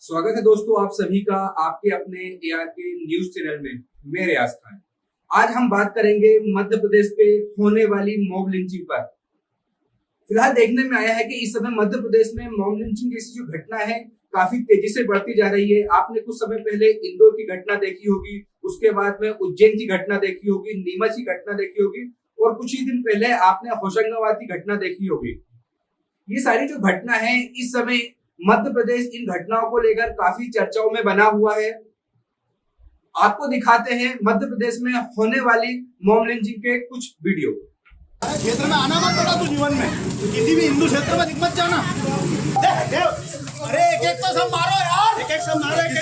स्वागत है दोस्तों आप सभी का आपके अपने ARK न्यूज चैनल में। मैं रियाज खान। आज हम बात करेंगे मध्य प्रदेश पे होने वाली मॉब लिंचिंग पर। फिलहाल देखने में आया है कि इस समय मध्य प्रदेश में मॉब लिंचिंग जैसी जो घटना है काफी तेजी से बढ़ती जा रही है। आपने कुछ समय पहले इंदौर की घटना देखी होगी, उसके बाद में उज्जैन की घटना देखी होगी, नीमच की घटना देखी होगी और कुछ ही दिन पहले आपने होशंगाबाद की घटना देखी होगी। ये सारी जो घटना है इस समय मध्य प्रदेश इन घटनाओं को लेकर काफी चर्चाओं में बना हुआ है। आपको दिखाते हैं मध्य प्रदेश में होने वाली मॉब लिंचिंग के कुछ वीडियो। क्षेत्र में आना मत बेटा, तू जीवन में किसी भी हिंदू क्षेत्र में मत जाना। अरे एक तो सब मारो यार, एक सब मारो, एक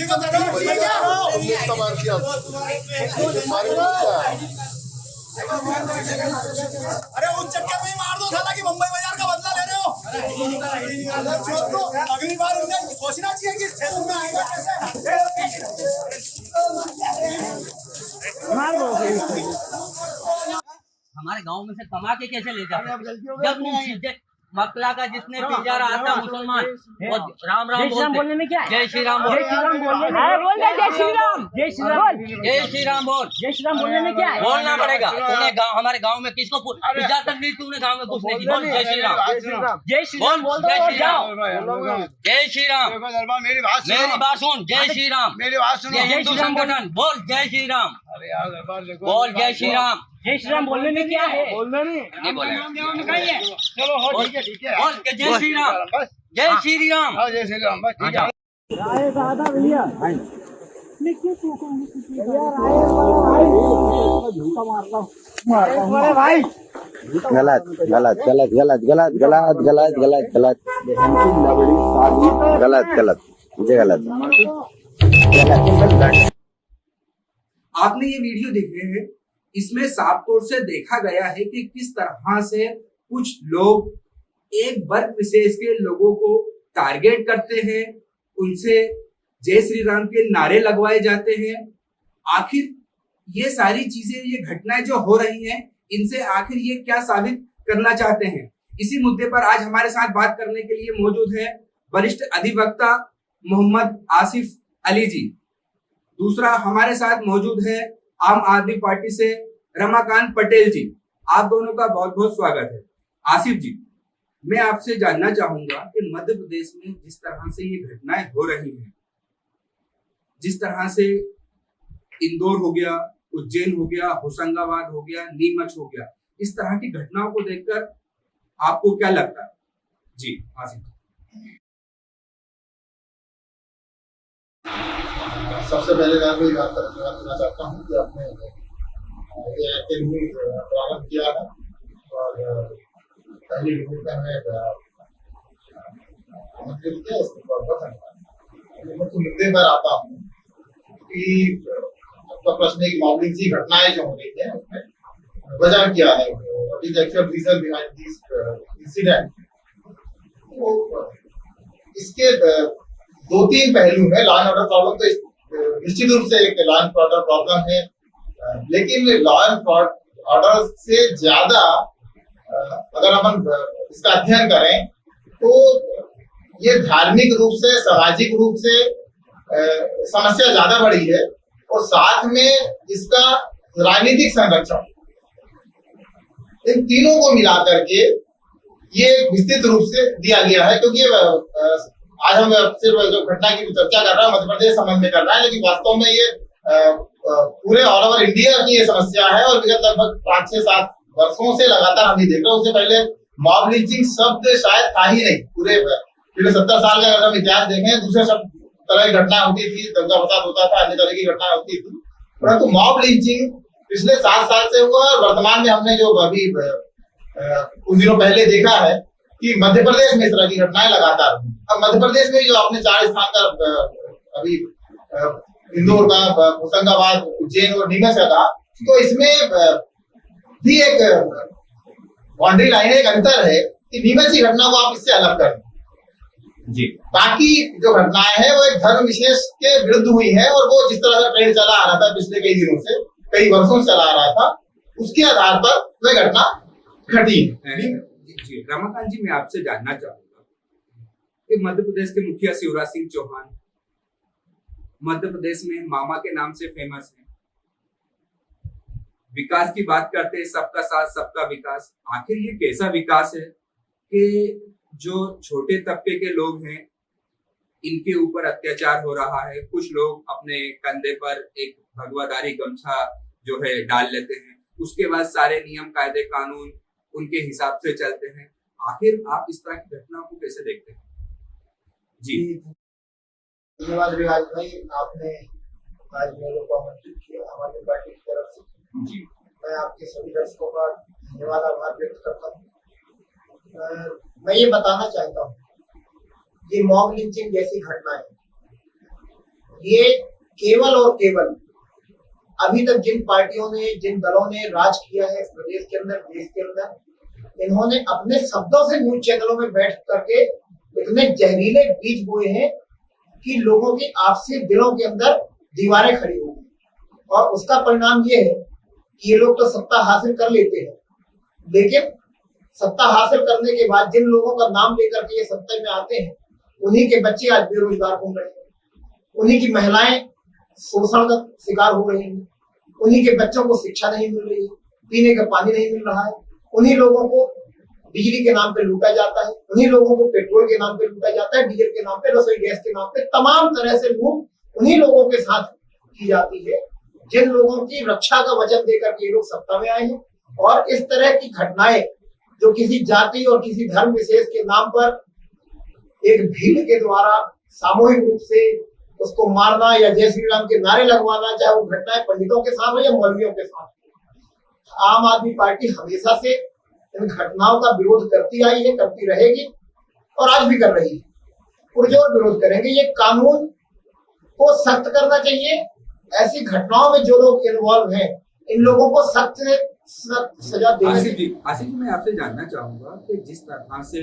तो मार दिया। अरे उस चक्कर में ही मार दो साला कि मुंबई बाजार का बदला ले रहे हो। अगली बार उन्हें सोचना चाहिए कि इस क्षेत्र में आएगा कैसे। हमारे गांव में से कमा के कैसे ले जाते? जब नहीं मकला का जिसने पिज्जा आता मुसलमान वो राम राम बोलने में क्या है? जय श्री राम बोल, जय श्री राम बोल, जय श्री राम, जय श्री राम, जय श्री राम बोल, जय श्री राम बोलने में क्या है? बोलना पड़ेगा। तूने हमारे गांव में किसको पिज्जा तक नहीं तूने गांव में घुसने की। बोल जय श्री राम, जय श्री राम बोल, जय श्री राम, जय श्री राम। मेरी बात सुन, जय श्री राम, मेरी बात सुन। हिंदू संगठन बोल जय श्री राम, बोल जय श्री राम। जय श्री राम बोलने में क्या है? बोलना नहीं बोले। चलो हो ठीक है बोल के जय श्री राम, जय श्री राम, जय श्री राम। बस ठीक है। राय दादा भैया मैं क्यों यार झूठा मारता भाई। गलत गलत गलत गलत गलत गलत गलत गलत गलत गलत गलत मुझे गलत। आपने ये वीडियो देखे हैं, इसमें साफ तौर से देखा गया है कि किस तरह से कुछ लोग एक वर्ग विशेष के लोगों को टारगेट करते हैं, उनसे जय श्री राम के नारे लगवाए जाते हैं। आखिर ये सारी चीजें, ये घटनाएं जो हो रही हैं, इनसे आखिर ये क्या साबित करना चाहते हैं? इसी मुद्दे पर आज हमारे साथ बात करने के लिए मौजूद है वरिष्ठ अधिवक्ता मोहम्मद आसिफ अली जी। दूसरा हमारे साथ मौजूद है आम आदमी पार्टी से रमाकांत पटेल जी। आप दोनों का बहुत बहुत स्वागत है। आसिफ जी, मैं आपसे जानना चाहूंगा कि मध्य प्रदेश में जिस तरह से ये घटनाएं हो रही हैं, जिस तरह से इंदौर हो गया, उज्जैन हो गया, होशंगाबाद हो गया, नीमच हो गया, इस तरह की घटनाओं को देखकर आपको क्या लगता है? जी आसिफ। सबसे पहले मैं कोई बात करना चाहता हूँ कि आपने ये इंटरव्यू प्रारंभ किया है और पहली रिपोर्ट में हमें आमंत्रित किया, इसके बहुत बहुत धन्यवाद। तो मुद्दे पर आता हूँ कि आपका प्रश्न है कि मॉब लिंचिंग की घटनाएं जो हो रही है उसमें वजह क्या है, what is actual reason behind this incident. तो इसके दो तीन पहलू है। लॉ एंड ऑर्डर प्रॉब्लम तो निश्चित रूप से एक लॉ एंड ऑर्डर प्रॉब्लम है, लेकिन लॉ एंड ऑर्डर से ज्यादा अगर हम इसका अध्ययन करें तो ये धार्मिक रूप से, सामाजिक रूप से समस्या ज्यादा बड़ी है और साथ में इसका राजनीतिक संरक्षण, इन तीनों को मिला करके ये विस्तृत रूप से दिया गया है। क्योंकि आज हम सिर्फ जो घटना की चर्चा कर रहे हैं मध्य प्रदेश संबंध में कर रहे हैं, लेकिन वास्तव में ये पूरे ऑल ओवर इंडिया की ये समस्या है और विगत लगभग 5-6-7 वर्षों से लगातार हम देख रहे हैं। उससे पहले मॉब लिंचिंग शब्द शायद था ही नहीं। पूरे 70 साल का अगर हम इतिहास देखें, दूसरे सब तरह की घटना होती थी, दंगा फसाद होता था, अन्य तरह की घटना होती थी, परंतु मॉब लिंचिंग पिछले 7 साल से हुआ और वर्तमान में हमने जो अभी कुछ दिनों पहले देखा है कि मध्य प्रदेश में इस तरह की घटनाएं लगातार हुई। अब मध्य प्रदेश में जो आपने 4 स्थान का अभी इंदौर का, होशंगाबाद, उज्जैन और नीमच का कहा, तो इसमें भी एक बाउंड्री लाइन है, एक अंतर है कि नीमच की घटना को आप इससे अलग करें जी। बाकी जो घटनाएं हैं वो एक धर्म विशेष के विरुद्ध हुई है और वो जिस तरह का ट्रेंड चला आ रहा था पिछले कई दिनों से, कई वर्षों से चला आ रहा था, उसके आधार पर वह घटना घटी है। रमाकांत जी, मैं आपसे जानना चाहूंगा कि मध्य प्रदेश के मुखिया शिवराज सिंह चौहान मध्य प्रदेश में मामा के नाम से फेमस है। विकास की बात करते हैं, सबका साथ सबका विकास। आखिर ये कैसा विकास है कि जो छोटे तबके के लोग हैं इनके ऊपर अत्याचार हो रहा है। कुछ लोग अपने कंधे पर एक भगवाधारी गमछा जो है डाल लेते हैं, उसके बाद सारे नियम कायदे कानून उनके हिसाब से चलते हैं। आखिर आप इस तरह की घटनाओं को कैसे देखते हैं? जी धन्यवाद रियाज भाई, आपने आज मेरे को आमंत्रित किया हमारी पार्टी की तरफ से। जी मैं आपके सभी दर्शकों का धन्यवाद आभार व्यक्त करता हूँ। मैं ये बताना चाहता हूँ, ये मॉब लिंचिंग जैसी घटना है, ये केवल और केवल अभी तक जिन पार्टियों ने, जिन दलों ने राज किया है इस प्रदेश के अंदर, देश के अंदर, इन्होंने अपने शब्दों से न्यूज चैनलों में बैठ करके इतने जहरीले बीज बोए हैं कि लोगों की आपसी दिलों के अंदर दीवारें खड़ी हो गई। और उसका परिणाम ये है कि ये लोग तो सत्ता हासिल कर लेते हैं, लेकिन सत्ता हासिल करने के बाद जिन लोगों का नाम लेकर के ये सत्ता में आते हैं, उन्हीं के बच्चे आज बेरोजगार घूम रहे हैं, उन्हीं की महिलाएं शोषण का शिकार हो रही हैं, उन्हीं के बच्चों को शिक्षा नहीं मिल रही है, पीने का पानी नहीं मिल रहा है, उन्हीं लोगों को बिजली के नाम पे लूटा जाता है, उन्हीं लोगों को पेट्रोल के नाम पे लूटा जाता है, डीजल के नाम पे, रसोई गैस के नाम पे, तमाम तरह से लूट उन्हीं लोगों के साथ की जाती है जिन लोगों की रक्षा का वचन देकर के ये लोग सत्ता में आए हैं। और इस तरह की घटनाएं जो किसी जाति और किसी धर्म विशेष के नाम पर एक भीड़ के द्वारा सामूहिक रूप से उसको मारना या जय श्री राम के नारे लगवाना, चाहे वो घटनाएं पंडितों के साथ हो या मौलवियों के साथ, आम आदमी पार्टी हमेशा से इन घटनाओं का विरोध करती आई है, करती रहेगी और आज भी कर रही है। पुरजोर विरोध करेंगे। ये कानून को सख्त करना चाहिए। ऐसी घटनाओं में जो लोग इन्वॉल्व हैं, इन लोगों को सख्त से सख्त सजा देनी चाहिए। आसिफ जी, मैं आपसे जानना चाहूंगा कि जिस तरह से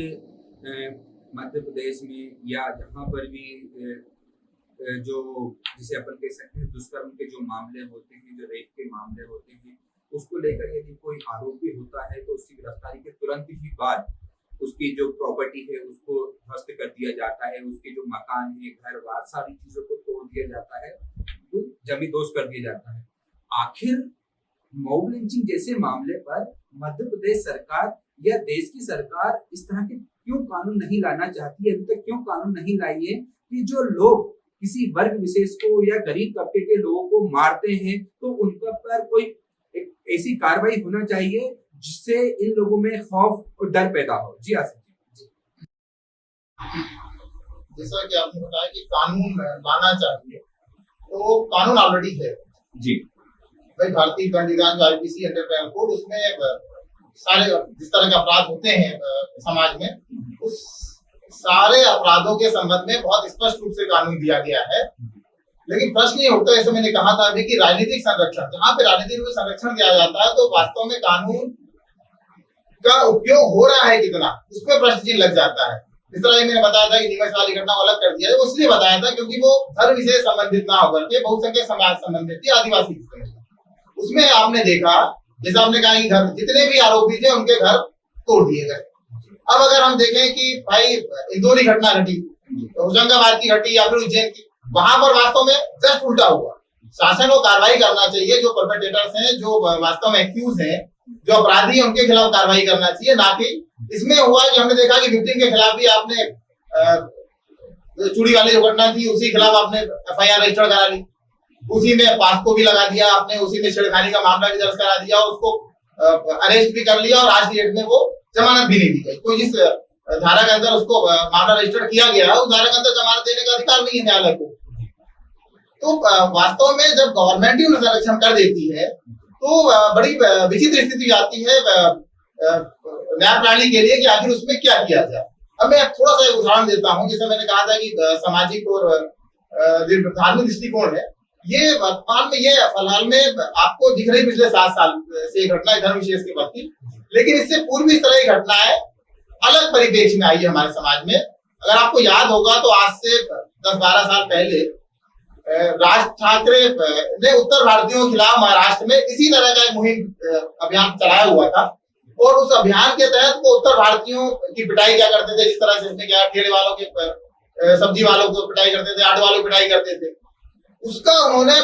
मध्य प्रदेश में या जहाँ पर भी जो जिसे अपन कह सकते हैं दुष्कर्म के जो मामले होते हैं, जो रेप के मामले होते हैं, उसको लेकर यदि कोई आरोपी होता है तो उसकी गिरफ्तारी के तुरंत ही बाद उसकी जो प्रॉपर्टी है उसको ध्वस्त कर दिया जाता है, उसके जो मकान है, घर बार, सारी चीजों को तोड़ दिया जाता है, तो जमींदोज कर दिया जाता है। आखिर मॉब लिंचिंग जैसे मामले पर मध्य प्रदेश सरकार या देश की सरकार इस तरह के क्यों कानून नहीं लाना चाहती है? अभी तक क्यों कानून नहीं लाई है कि जो लोग किसी वर्ग विशेष को या गरीब तबके के लोगों को मारते हैं तो उन पर कोई एक ऐसी कार्रवाई होना चाहिए जिससे इन लोगों में खौफ और डर पैदा हो? जी आसिफ जी। जैसा कि आपने बताया कि कानून लाना चाहिए, तो कानून ऑलरेडी है जी भाई। भारतीय दंड विधान जो आईपीसी अंडर पेनल कोड, उसमें सारे जिस तरह के अपराध होते हैं समाज में, उस सारे अपराधों के संबंध में बहुत स्पष्ट रूप से कानून दिया गया है। लेकिन प्रश्न ये उठता है, जैसे मैंने कहा था अभी, कि राजनीतिक संरक्षण, जहां पे राजनीतिक में संरक्षण दिया जाता है तो वास्तव में कानून का उपयोग हो रहा है कितना, उस पर प्रश्न चिन्ह लग जाता है। इस तरह मैंने बताया था कि नीमच वाली घटना को अलग कर दिया है, वो इसलिए बताया था क्योंकि वो धर्म विशेष संबंधित ना होकर के बहुसंख्यक समाज संबंधित थी, आदिवासी संबंधित। उसमें आपने देखा, जैसा आपने कहा कि घर जितने भी आरोपी थे उनके घर तोड़ दिए गए। अब अगर हम देखें कि भाई इंदौरी घटना घटी, होशंगाबाद की घटी या फिर उज्जैन की, वहां पर वास्तव में जस्ट उल्टा हुआ। शासन को कार्रवाई करना चाहिए, जो परपेट्रेटर्स हैं, जो वास्तव में एक्यूज हैं, जो अपराधी हैं, उनके खिलाफ कार्रवाई करना चाहिए, ना कि इसमें हुआ कि हमने देखा कि विक्टिम के खिलाफ भी आपने चूड़ी वाली जो घटना थी उसी खिलाफ आपने एफआईआर रजिस्टर करा ली, उसी में पास्को भी लगा दिया आपने, उसी में छेड़खानी का मामला भी दर्ज करा दिया, उसको अरेस्ट भी कर लिया और आज की डेट में वो जमानत भी नहीं दी गई। तो जिस धारा के अंदर उसको मामला रजिस्टर किया गया है, उस धारा के अंदर जमानत देने का अधिकार नहीं है न्यायालय को। तो वास्तव में जब गवर्नमेंट ही उन्हें संरक्षण कर देती है तो बड़ी विचित्र स्थिति आती है न्याय प्रणाली के लिए कि आखिर उसमें क्या किया जाए। अब मैं थोड़ा सा एक उदाहरण देता हूँ। जैसे मैंने कहा था कि सामाजिक और धार्मिक दृष्टिकोण है, ये वर्तमान में ये फिलहाल में आपको दिख रही पिछले 7 साल से घटना धर्म विशेष के प्रति, लेकिन इससे पूर्व इस तरह की घटनाएं अलग परिप्रेक्ष्य में आई है हमारे समाज में। अगर आपको याद होगा तो आज से 10-12 साल पहले राज ठाकरे ने उत्तर भारतीयों के खिलाफ महाराष्ट्र में इसी तरह का एक मुहिम अभियान चलाया हुआ था, और उस अभियान के तहत वो उत्तर भारतीयों की पिटाई क्या करते थे, जिस तरह से इसमें क्या ठेले वालों के, सब्जी वालों को पिटाई करते थे, आटे वालों की पिटाई करते थे। उसका उन्होंने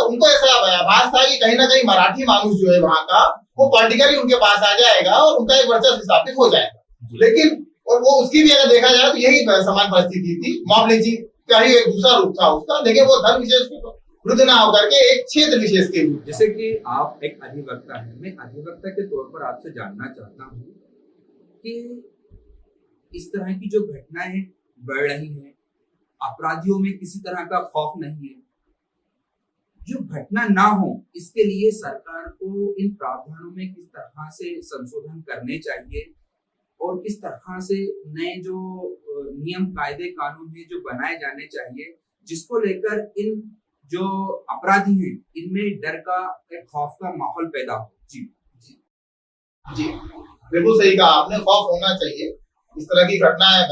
उनको ऐसा आभास था कि कहीं ना कहीं मराठी मानुष जो है वहां का वो पॉलिटिकली उनके पास आ जाएगा और उनका एक वर्चस्व स्थापित हो जाएगा। लेकिन और वो उसकी भी अगर देखा जाए तो यही समान परिस्थिति थी। मॉब लिंचिंग का ही एक दूसरा रूप था उसका, लेकिन वो धर्म विशेष के विरुद्ध ना होकर के एक क्षेत्र विशेष के रूप। जैसे कि आप एक अधिवक्ता हैं, मैं अधिवक्ता के तौर पर आपसे जानना चाहता हूँ कि इस तरह की जो घटनाएं बढ़ रही हैं, अपराधियों में किसी तरह का खौफ नहीं है, जो घटना ना हो इसके लिए सरकार को इन प्रावधानों में किस तरह से संशोधन करने चाहिए और किस तरह से नए जो नियम कायदे कानून है जो बनाए जाने चाहिए, जिसको लेकर इन जो अपराधी हैं इनमें डर का एक खौफ का माहौल पैदा हो। जी जी जी बिल्कुल सही कहा आपने, खौफ होना चाहिए। इस तरह की घटनाएं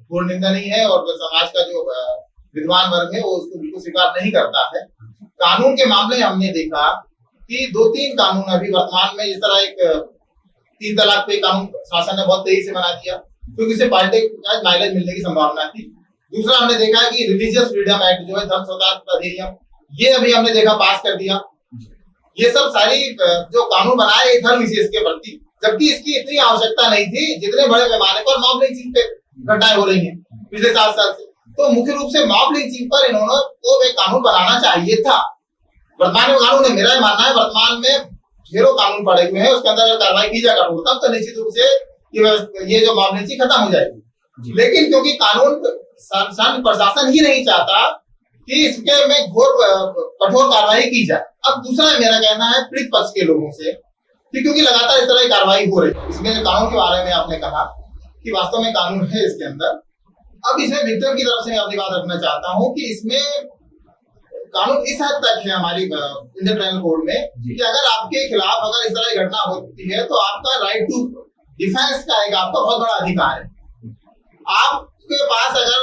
पूर्ण निंदनीय है और समाज का जो विद्वान वर्ग है वो उसको बिल्कुल स्वीकार नहीं करता है। कानून के मामले में हमने देखा कि 2-3 कानून अभी वर्तमान में, इस तरह एक 3 तलाक पे कानून शासन ने बहुत तेजी से बना दिया क्योंकि इसे पॉलिटिकल माइलेज मिलने की संभावना थी। दूसरा हमने देखा कि रिलीजियस फ्रीडम एक्ट जो है, धर्म स्वतंत्रता अधिनियम, ये अभी हमने देखा पास कर दिया। ये सब सारी जो कानून बनाए धर्म विशेष के प्रति, जबकि इसकी इतनी आवश्यकता नहीं थी जितने बड़े पैमाने पर मॉब लिंचिंग पे घटनाएं हो रही हैं पिछले 7 साल से। तो मुख्य रूप से मॉब लिंचिंग पर इन्होंने तो एक कानून बनाना चाहिए था। वर्तमान में कानून है, मेरा मानना है वर्तमान में ढेरों कानून पड़े हुए हैं, उसके अंदर अगर कार्रवाई की जाएगा तब तो निश्चित रूप से ये जो मॉब लिंचिंग खत्म हो जाएगी। लेकिन क्योंकि कानून प्रशासन ही नहीं चाहता कि इसके में घोर कठोर कार्रवाई की जाए। अब दूसरा मेरा कहना है पीड़ित पक्ष के लोगों से कि क्योंकि लगातार इस तरह की कार्रवाई हो रही है, इसमें कानून के बारे में आपने कहा कि वास्तव में कानून है इसके अंदर। अब इसमें विक्टिम की तरफ से मैं अपनी बात रखना चाहता हूँ कि इसमें कानून इस हद तक है हमारी इंडियन पेनल कोड में कि अगर आपके खिलाफ अगर इस तरह की घटना होती है तो आपका राइट टू डिफेंस का एक आपका बहुत बड़ा अधिकार है। आपके पास अगर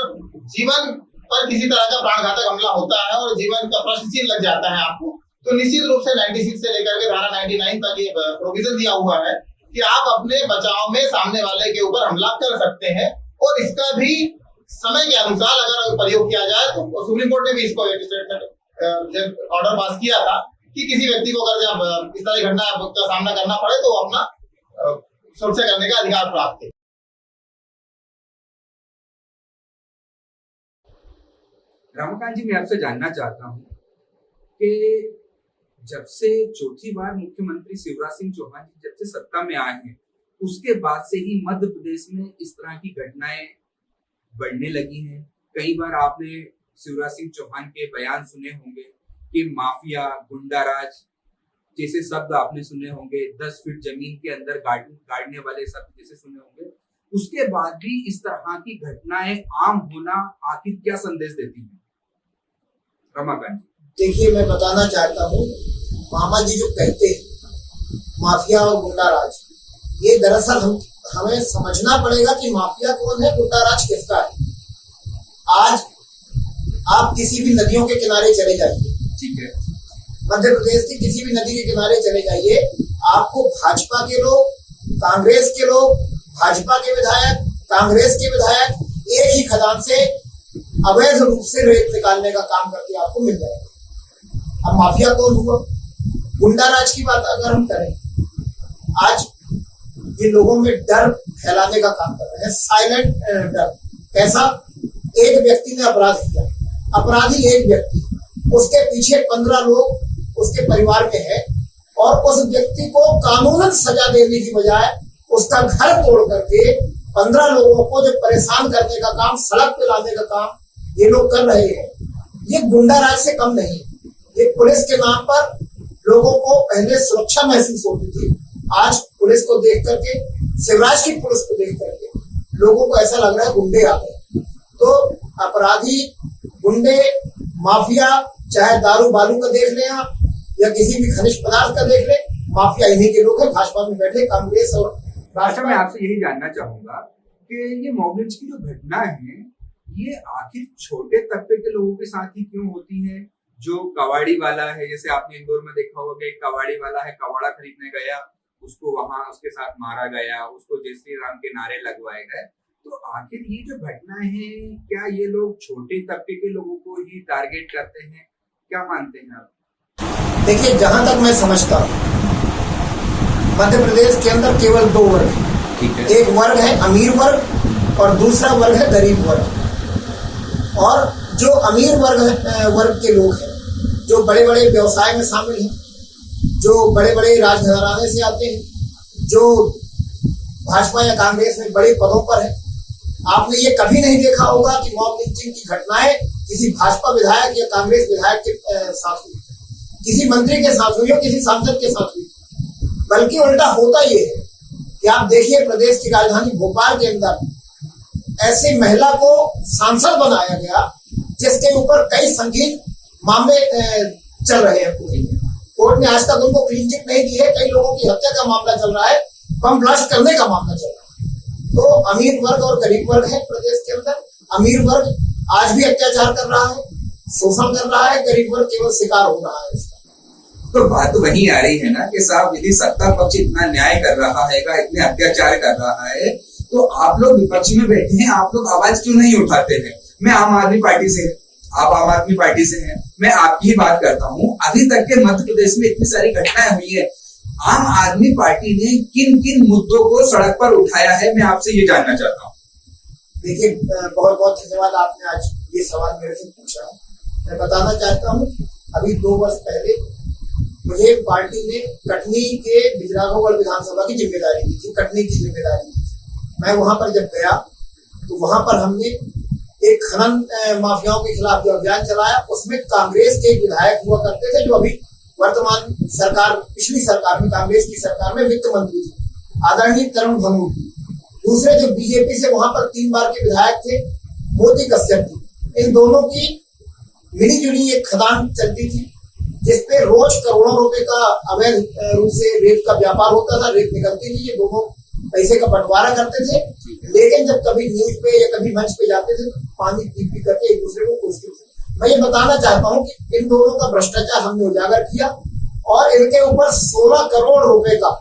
जीवन पर किसी तरह का प्राणघातक हमला होता है और जीवन का प्रश्न चिन्ह लग जाता है आपको, तो निश्चित रूप से 96 से लेकर के धारा 99 तक ये प्रोविजन दिया हुआ है कि आप अपने बचाव में सामने वाले के ऊपर हमला कर सकते हैं और इसका भी समय के अनुसार अगर प्रयोग किया जाए तो सुप्रीम कोर्ट ने भी इसको एक स्टेटमेंट ऑर्डर पास किया था कि किसी व्यक्ति को अगर जब इस तरह की घटना का सामना करना पड़े तो वो अपना सुरक्षा करने का अधिकार प्राप्त है। रमाकांत जी, मैं आपसे जानना चाहता हूँ कि जब से चौथी बार मुख्यमंत्री शिवराज सिंह चौहान जी जब से सत्ता में आए हैं, उसके बाद से ही मध्य प्रदेश में इस तरह की घटनाएं बढ़ने लगी हैं। कई बार आपने शिवराज सिंह चौहान के बयान सुने होंगे कि माफिया, गुंडाराज जैसे शब्द आपने सुने होंगे, 10 फीट जमीन के अंदर गाड़ने वाले शब्द जैसे सुने होंगे। उसके बाद भी इस तरह की घटनाएं आम होना आखिर क्या संदेश देती हैं? रमाकांत जी, देखिए, मैं बताना चाहता हूँ, मामा जी जो कहते हैं माफिया और गुंडाराज, ये दरअसल हमें समझना पड़ेगा कि माफिया कौन है, गुंडाराज किसका है। आज आप किसी भी नदियों के किनारे चले जाइए, ठीक है, मध्य प्रदेश की किसी भी नदी के किनारे चले जाइए, आपको भाजपा के लोग, कांग्रेस के लोग, भाजपा के विधायक, कांग्रेस के विधायक एक ही खदान से अवैध रूप से रेत निकालने का काम करके आपको मिल जाएगा। अब माफिया कौन हुआ? गुंडाराज की बात अगर हम करें, आज ये लोगों में डर फैलाने का काम कर रहे हैं, साइलेंट डर। कैसा? एक व्यक्ति ने अपराध किया, अपराधी एक व्यक्ति, उसके पीछे 15 लोग उसके परिवार में है और उस व्यक्ति को कानूनन सजा देने की बजाय उसका घर तोड़ करके 15 लोगों को जो परेशान करने का काम, सड़क पे लाने का काम ये लोग कर रहे हैं। ये गुंडाराज से कम नहीं। ये पुलिस के नाम पर लोगों को पहले सुरक्षा महसूस होती थी, आज पुलिस को देख करके, शिवराज की पुलिस को देख करके लोगों को ऐसा लग रहा है गुंडे आ गए। तो अपराधी, गुंडे, माफिया, चाहे दारू बालू का देख लें आप या किसी भी खनिज पदार्थ का देख लें, माफिया इन्हीं के लोग हैं, भाजपा में बैठे कांग्रेस और भाजपा। मैं आपसे यही जानना चाहूंगा कि ये मॉब लिंच की जो घटना है ये आखिर छोटे तबके के लोगों के साथ ही क्यों होती है? जो कबाड़ी वाला है, जैसे आपने इंदौर में देखा होगा, एक कबाड़ी वाला है, कबाड़ा खरीदने गया, उसको वहां उसके साथ मारा गया, उसको जय श्री राम के नारे लगवाए गए। तो आखिर ये जो घटना है, क्या ये लोग छोटे तबके के लोगों को ही टारगेट करते हैं क्या मानते हैं आप? देखिए, जहां तक मैं समझता हूँ, मध्य प्रदेश के अंदर केवल दो वर्ग हैं। ठीक है। एक वर्ग है अमीर वर्ग और दूसरा वर्ग है गरीब वर्ग। और जो अमीर वर्ग के लोग हैं, जो बड़े बड़े व्यवसाय में शामिल हैं, जो बड़े बड़े राजघराने से आते हैं, जो भाजपा या कांग्रेस में बड़े पदों पर है, आपने ये कभी नहीं देखा होगा कि मॉब लिंचिंग की घटनाएं किसी भाजपा विधायक या कांग्रेस विधायक के साथ हुई, किसी मंत्री के साथ हुई, किसी सांसद के साथ हुई। बल्कि उल्टा होता ये है कि आप देखिए, प्रदेश की राजधानी भोपाल के अंदर ऐसी महिला को सांसद बनाया गया जिसके ऊपर कई संगीन मामले चल रहे हैं। कोर्ट ने आज तक उनको क्लीन चिट नहीं दी है। कई लोगों की हत्या का मामला चल रहा है, बम ब्लास्ट करने का मामला चल रहा है। तो अमीर वर्ग और गरीब वर्ग है प्रदेश के अंदर। अमीर वर्ग आज भी अत्याचार कर रहा है, शोषण कर रहा है, गरीब वर्ग केवल शिकार हो रहा है इसका। तो बात तो वही आ रही है ना कि साहब, यदि सत्ता पक्ष इतना न्याय कर रहा है, इतने अत्याचार कर रहा है, तो आप लोग विपक्ष में बैठे हैं, आप लोग आवाज क्यों नहीं उठाते हैं? मैं आम आदमी पार्टी से, आप आम आदमी पार्टी से हैं, मैं आपकी ही बात करता हूं। अभी तक के मध्य प्रदेश में इतनी सारी घटनाएं हुई है, आम आदमी पार्टी ने किन किन मुद्दों को सड़क पर उठाया है, मैं आपसे ये जानना चाहता हूँ। देखिए, बहुत बहुत धन्यवाद, आपने आज ये सवाल मेरे से पूछा। मैं बताना चाहता हूँ, अभी 2 वर्ष पहले मुझे पार्टी ने कटनी के बिजराघोगढ़ विधानसभा की जिम्मेदारी दी थी, कटनी की जिम्मेदारी दी थी। मैं वहां पर जब गया तो वहां पर हमने एक खनन माफियाओं के खिलाफ जो अभियान चलाया, उसमें कांग्रेस के एक विधायक हुआ करते थे, जो अभी वर्तमान सरकार, पिछली सरकार में, कांग्रेस की सरकार में वित्त मंत्री थे, आदरणीय तरुण भनोट। दूसरे जो बीजेपी से वहां पर 3 बार के विधायक थे, मोती कश्यप थी। इन दोनों की मिली जुली एक खदान चलती थी जिसपे रोज करोड़ों रुपए का अवैध रूप से रेत का व्यापार होता था। रेत निकलती थी, ये दोनों पैसे का बंटवारा करते थे। लेकिन जब कभी न्यूज पे या कभी मंच पे जाते थे तो पानी पी करके एक दूसरे को पूछते थे। मैं ये बताना चाहता हूँ कि इन दोनों का भ्रष्टाचार हमने उजागर किया और इनके ऊपर 16 करोड़ रुपए का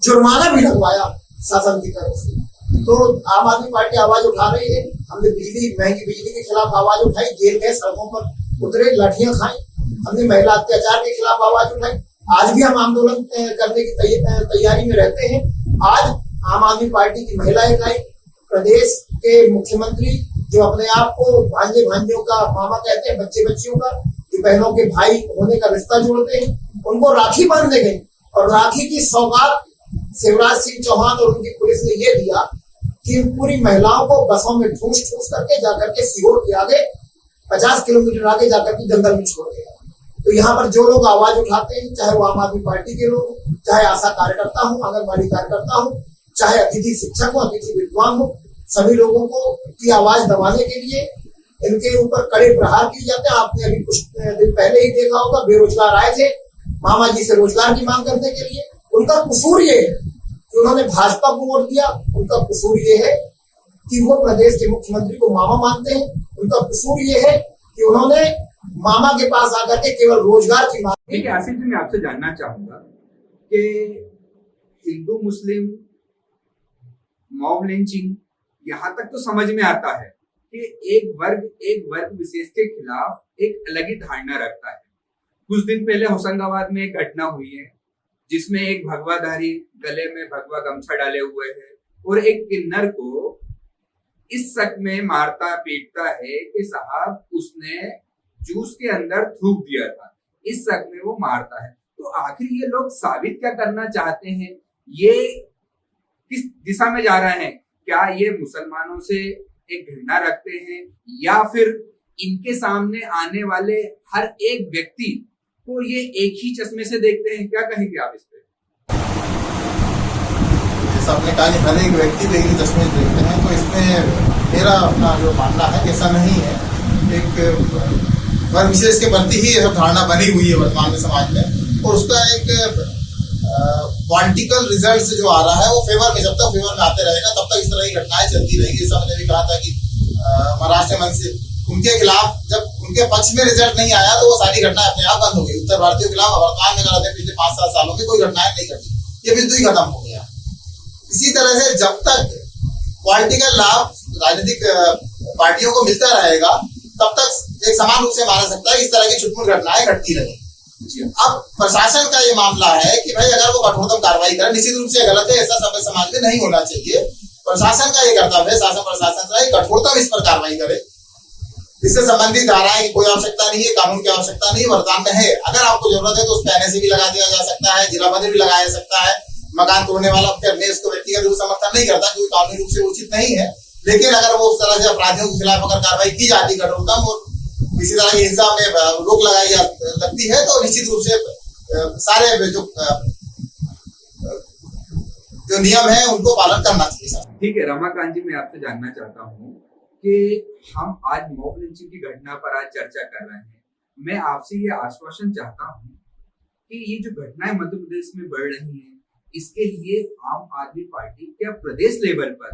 जुर्माना भी लगवाया शासन की तरफ से। तो आम आदमी पार्टी आवाज उठा रही है। हमने महंगी बिजली के खिलाफ आवाज उठाई, जेल गए, सड़कों पर उतरे, लाठियां खाई। हमने महिला अत्याचार के खिलाफ आवाज उठाई। आज भी हम आंदोलन करने की तैयारी में रहते हैं। आज आम आदमी पार्टी की महिला इकाई, प्रदेश के मुख्यमंत्री, जो अपने आप को भांजे भांजियों का मामा कहते हैं, बच्चे बच्चियों का, जो बहनों के भाई होने का रिश्ता जोड़ते हैं, उनको राखी बांधने गए और राखी की सौगात शिवराज सिंह चौहान और उनकी पुलिस ने ये दिया कि पूरी महिलाओं को बसों में ठूस करके जाकर के सीहोर के आगे 50 किलोमीटर आगे जाकर के जंगल में छोड़ दिया। तो यहाँ पर जो लोग आवाज उठाते हैं, चाहे वो आम आदमी पार्टी के लोग, चाहे आशा कार्यकर्ता हो, आंगनबाड़ी कार्यकर्ता हो, चाहे अतिथि शिक्षक हो, अतिथि विद्वान हो, सभी लोगों को की आवाज दबाने के लिए इनके ऊपर कड़े प्रहार किए जाते हैं। आपने अभी कुछ दिन पहले ही देखा होगा, बेरोजगार आए थे मामा जी से रोजगार की मांग करने के लिए। उनका कसूर ये है कि उन्होंने भाजपा को वोट दिया। उनका कसूर ये है कि वो प्रदेश के मुख्यमंत्री को मामा मानते हैं। उनका कसूर ये है कि उन्होंने मामा के पास आकर के केवल रोजगार की मांग। ठीक है आसिफ जी, मैं आपसे जानना चाहूंगा कि हिंदू मुस्लिम मॉब लिंचिंग यहाँ तक तो समझ में आता है कि एक वर्ग विशेष के खिलाफ एक अलग ही धारणा रखता है। कुछ दिन पहले होशंगाबाद में एक घटना हुई है जिसमें एक भगवाधारी गले में भगवा गमछा डाले हुए है और एक किन्नर को इस शक में मारता पीटता है कि साहब उसने जूस के अंदर थूक दिया था, इस शक में वो मारता है। तो आखिर ये लोग साबित क्या करना चाहते हैं? ये किस दिशा में जा रहे हैं? क्या ये मुसलमानों से एक घृणा रखते हैं या फिर इनके सामने आने वाले हर एक व्यक्ति को ये एक ही चश्मे से देखते हैं? क्या कहेंगे आप इस पे? आपने कहा कि हर एक व्यक्ति को एक ही चश्मे से देखते हैं, तो इसमें मेरा अपना जो मानना है ऐसा नहीं है। एक वर्ग विशेष के प्रति ही यह धारणा बनी हुई है वर्तमान में समाज में, और उसका एक पॉलिटिकल रिजल्ट जो आ रहा है वो फेवर में, जब तक फेवर में आते रहेगा तब तक इस तरह की घटनाएं चलती रहेगी। जैसा मैंने भी कहा था कि महाराष्ट्र में से उनके खिलाफ जब उनके पक्ष में रिजल्ट नहीं आया तो वो सारी घटनाएं अपने आप बंद हो गई। उत्तर भारतीयों के खिलाफ वर्तमान में अगर पिछले 5-7 सालों में कोई घटनाएं नहीं घटी, ये बिल्कुल ही खत्म हो गया। इसी तरह से जब तक पॉलिटिकल लाभ राजनीतिक पार्टियों को मिलता रहेगा तब तक एक समान रूप से माना सकता है इस तरह की छुटपुट घटनाएं घटती रही। अब प्रशासन का ये मामला है कि भाई अगर वो कठोरतम कार्रवाई करे, निश्चित रूप से गलत है, ऐसा समय समाज में नहीं होना चाहिए। प्रशासन का ये कर्तव्य है, शासन प्रशासन का कठोरतम इस पर कार्रवाई करे। इससे संबंधित धाराएं की कोई आवश्यकता नहीं है, कानून की आवश्यकता नहीं वर्तमान में है। अगर आपको जरूरत है तो उस पर NSA भी लगा दिया जा सकता है, जिला बंदी भी लगाया जा सकता है। मकान तोड़ने वाला मैं इसको व्यक्तिगत रूप से समर्थन नहीं करता क्योंकि कानूनी रूप से उचित नहीं है, लेकिन अगर वो उस तरह से अपराधियों के खिलाफ अगर कार्रवाई की जाती कठोरतम और किसी तरह की हिंसा में रोक लगाई लगती है तो निश्चित रूप से सारे जो नियम है उनको पालन करना चाहिए। ठीक है रमाकांत जी, मैं आपसे जानना चाहता हूँ कि हम आज मॉब लिंचिंग की घटना पर आज चर्चा कर रहे हैं। मैं आपसे ये आश्वासन चाहता हूँ कि ये जो घटनाएं मध्य प्रदेश में बढ़ रही हैं, इसके लिए आम आदमी पार्टी क्या प्रदेश लेवल पर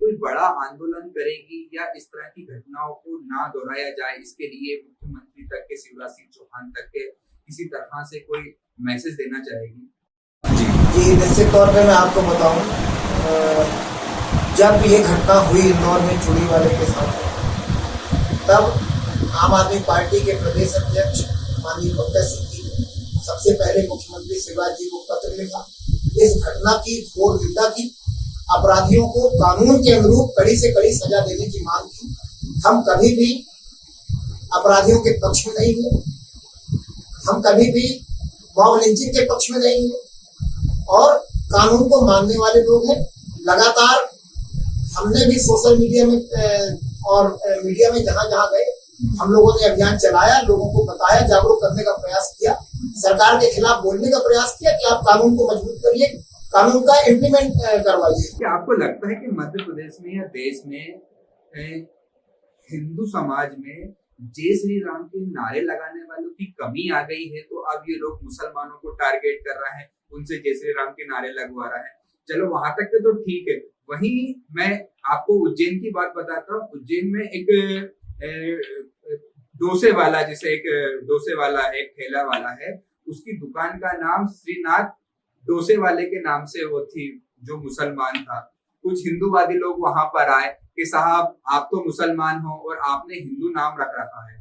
कोई बड़ा आंदोलन करेगी या इस तरह की घटनाओं को ना दोहराया जाए, इसके लिए मुख्यमंत्री तक के शिवराज सिंह चौहान तक के किसी तरह से कोई मैसेज देना चाहेगी? जी निश्चित तौर पे मैं आपको बताऊं, जब ये घटना हुई इंदौर में चूड़ी वाले के साथ, तब आम आदमी पार्टी के प्रदेश अध्यक्ष माननीय पंकज सिंह जी ने सबसे पहले मुख्यमंत्री शिवराज जी को पत्र लिखा, इस घटना की घोर निंदा की, अपराधियों को कानून के अनुरूप कड़ी से कड़ी सजा देने की मांग की। हम कभी भी अपराधियों के पक्ष में नहीं हुए, हम कभी भी मॉब लिंचिंग के पक्ष में नहीं हुए और कानून को मानने वाले लोग हैं। लगातार हमने भी सोशल मीडिया में और मीडिया में जहां जहां गए हम लोगों ने अभियान चलाया, लोगों को बताया, जागरूक करने का प्रयास किया, सरकार के खिलाफ बोलने का प्रयास किया कि आप कानून को मजबूत करिए, कानून का इम्प्लीमेंट करवाइए। क्या आपको लगता है कि मध्य प्रदेश में या देश में हिंदू समाज में जय श्री राम के नारे लगाने वालों की कमी आ गई है, तो अब ये लोग मुसलमानों को टारगेट कर रहा है, उनसे जय श्री राम के नारे लगवा रहा है? चलो वहां तक तो ठीक है। वहीं मैं आपको उज्जैन की बात बताता हूँ। उज्जैन में एक डोसे वाला, जैसे एक डोसे वाला एक ठेला वाला है, उसकी दुकान का नाम श्रीनाथ डोसे वाले के नाम से वो थी, जो मुसलमान था। कुछ हिंदूवादी लोग वहां पर आए कि साहब आप तो मुसलमान हो और आपने हिंदू नाम रख रखा है।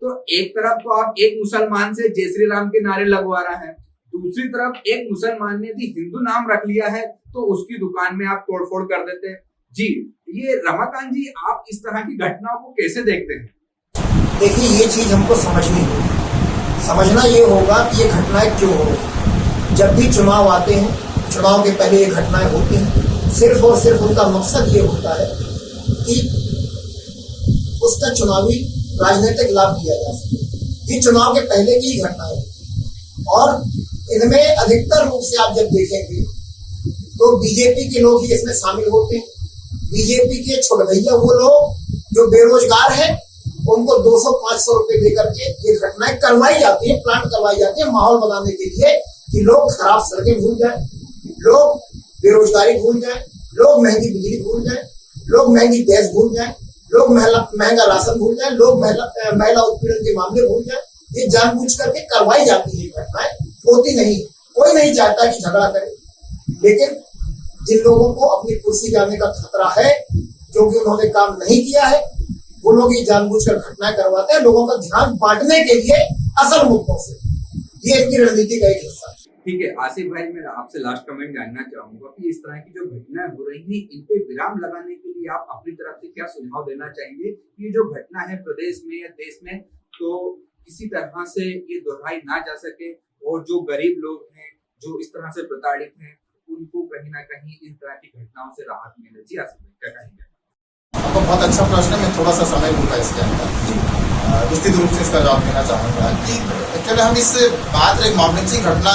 तो एक तरफ तो आप एक मुसलमान से जय श्री राम के नारे लगवा रहा है, दूसरी तरफ एक मुसलमान ने भी हिंदू नाम रख लिया है तो उसकी दुकान में आप तोड़फोड़ कर देते हैं। जी ये रमाकांत जी, आप इस तरह की घटनाओं को कैसे देखते हैं? देखिए ये चीज हमको समझनी होगी, समझना ये होगा कि ये घटनाएं क्यों हो रही। जब भी चुनाव आते हैं, चुनाव के पहले ये घटनाएं होती हैं, सिर्फ और सिर्फ उनका मकसद ये होता है कि उसका चुनावी राजनीतिक लाभ लिया जा सके। ये चुनाव के पहले की घटनाएं और इनमें अधिकतर रूप से आप जब देखेंगे तो बीजेपी के लोग ही इसमें शामिल होते हैं। बीजेपी के छोड़ भैया वो लोग जो बेरोजगार हैं उनको 200-500 रुपए देकर के ये घटनाएं करवाई जाती है, प्लान करवाई जाती है माहौल बनाने के लिए कि लोग खराब सड़कें भूल जाए, लोग बेरोजगारी भूल जाए, लोग महंगी बिजली भूल जाए, लोग महंगी गैस भूल जाए, लोग महंगा राशन भूल जाए, लोग महिला उत्पीड़न के मामले भूल जाए। ये जानबूझ करके करवाई जाती है घटनाएं, होती नहीं। कोई नहीं चाहता कि झगड़ा करे, लेकिन जिन लोगों को अपनी कुर्सी जाने का खतरा है, जो कि उन्होंने काम नहीं किया है, वो लोग ये जानबूझकर घटनाएं करवाते हैं लोगों का ध्यान बांटने के लिए असल मुद्दों से। ये इनकी रणनीति का एक हिस्सा है। ठीक है आसिफ भाई, मैं आपसे लास्ट कमेंट जानना चाहूंगा कि इस तरह की जो घटनाएं हो रही हैं, इन पे विराम लगाने के लिए आप अपनी तरफ से क्या सुझाव देना चाहेंगे? ये जो घटना है प्रदेश में या देश में, तो किसी तरह से ये दोहराई ना जा सके और जो गरीब लोग हैं, जो इस तरह से प्रताड़ित हैं, उनको कहीं ना कहीं इस तरह की घटनाओं से राहत मिले। जी आसिफ भाई क्या कहेंगे? आपको बहुत अच्छा प्रश्न है, मैं थोड़ा सा समय लूंगा इसके अंदर, विस्तृत रूप से इसका जवाब देना चाहूंगा कि एक्चुअली हम इस बात एक मॉब लिंचिंग घटना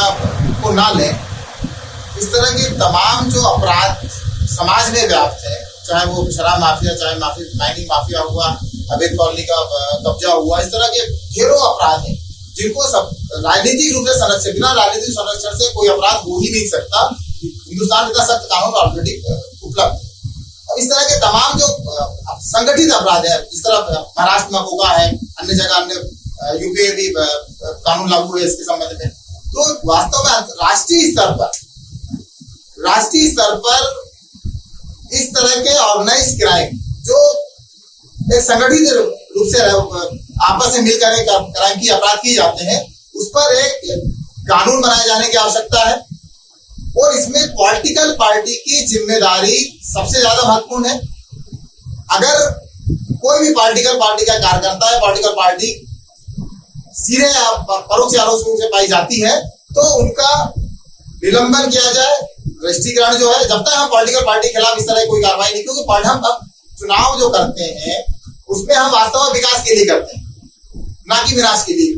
को ना लें। इस तरह के तमाम जो अपराध समाज में व्याप्त है, चाहे वो शराब माफिया, चाहे माइनिंग माफिया हुआ, अवैध कॉलोनी का कब्जा हुआ, इस तरह के ढेरों अपराध हैं जिनको सब राजनीतिक रूप से संरक्षण, बिना राजनीतिक संरक्षण से कोई अपराध हो ही नहीं सकता। हिंदुस्तान में इतना सख्त कानून ऑलरेडी उपलब्ध है। इस तरह के तमाम जो संगठित अपराध है, इस तरह महाराष्ट्र में होगा है, अन्य जगह अन्य यूपी भी कानून लागू है इसके संबंध में। तो वास्तव में राष्ट्रीय स्तर पर इस तरह के ऑर्गेनाइज क्राइम जो एक संगठित रूप से आपस में मिलकर एक क्राइम की अपराध किए जाते हैं, उस पर एक कानून बनाए जाने की आवश्यकता है। और इसमें पॉलिटिकल पार्टी की जिम्मेदारी सबसे ज्यादा महत्वपूर्ण है। अगर कोई भी पॉलिटिकल पार्टी का कार्यकर्ता है, पॉलिटिकल पार्टी सीधे परोक्ष आरोप से पाई जाती है, तो उनका निलंबन किया जाए, रजिस्ट्रीकरण जो है, जब तक हम पॉलिटिकल पार्टी के खिलाफ इस तरह कोई कार्रवाई नहीं, क्योंकि हम चुनाव जो करते हैं उसमें हम वास्तव में विकास के लिए करते हैं, ना कि विनाश के लिए।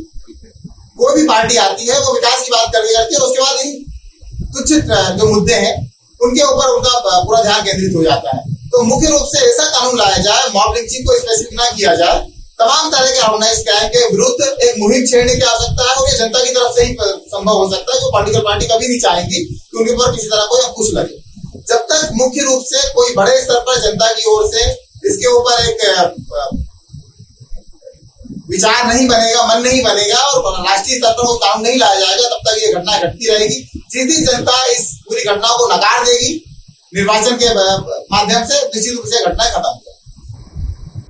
कोई भी पार्टी आती है वो विकास की बात करती है, उसके बाद इन कुछ जो मुद्दे हैं उनके ऊपर उनका पूरा ध्यान केंद्रित हो जाता है। तो मुख्य रूप से ऐसा कानून लाया जाए, मॉब लिंचिंग को स्पेसिफिक ना किया जाए, तमाम तरह के ऑर्गेनाइज क्राइम के विरुद्ध एक मुहिम छेड़ने की आवश्यकता है। और ये जनता की तरफ से ही संभव हो सकता है, जो पॉलिटिकल पार्टी कभी नहीं चाहेंगी कि उनके ऊपर किसी तरह कोई अंकुश लगे। जब तक मुख्य रूप से कोई बड़े स्तर पर जनता की ओर से इसके ऊपर एक विचार नहीं बनेगा, मन नहीं बनेगा और राष्ट्रीय स्तर पर वो काम नहीं लाया जाएगा, तब तक ये घटना घटती रहेगी। जिस दिन जनता इस पूरी घटना को नकार देगी निर्वाचन के माध्यम से, निश्चित रूप से घटनाएं खत्म हो जाएगी।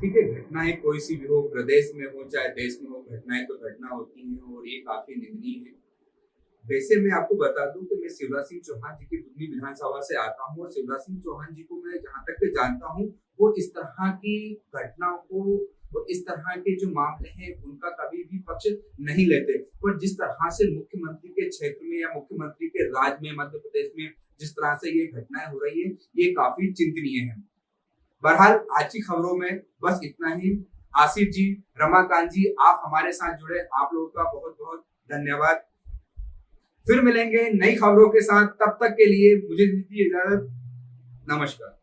ठीक है, घटनाएं कोई सी भी हो, प्रदेश में हो चाहे देश में हो, घटनाएं तो घटना होती हैं और ये काफी निंदनीय है। वैसे मैं आपको बता दूं कि मैं शिवराज सिंह चौहान जी की बुधनी विधानसभा से आता हूं और शिवराज सिंह चौहान जी को मैं जहां तक जानता हूं, वो इस तरह की घटनाओं को, वो इस तरह के जो मामले हैं उनका कभी भी पक्ष नहीं लेते। पर जिस तरह से मुख्यमंत्री के क्षेत्र में या मुख्यमंत्री के राज्य में, मध्य प्रदेश में जिस तरह से ये घटनाएं हो रही है, ये काफी चिंतनीय है। बहरहाल आज की खबरों में बस इतना ही। आसिफ जी, रमाकांत जी, आप हमारे साथ जुड़े, आप लोगों का बहुत बहुत धन्यवाद। फिर मिलेंगे नई खबरों के साथ, तब तक के लिए मुझे दीजिए इजाजत। नमस्कार।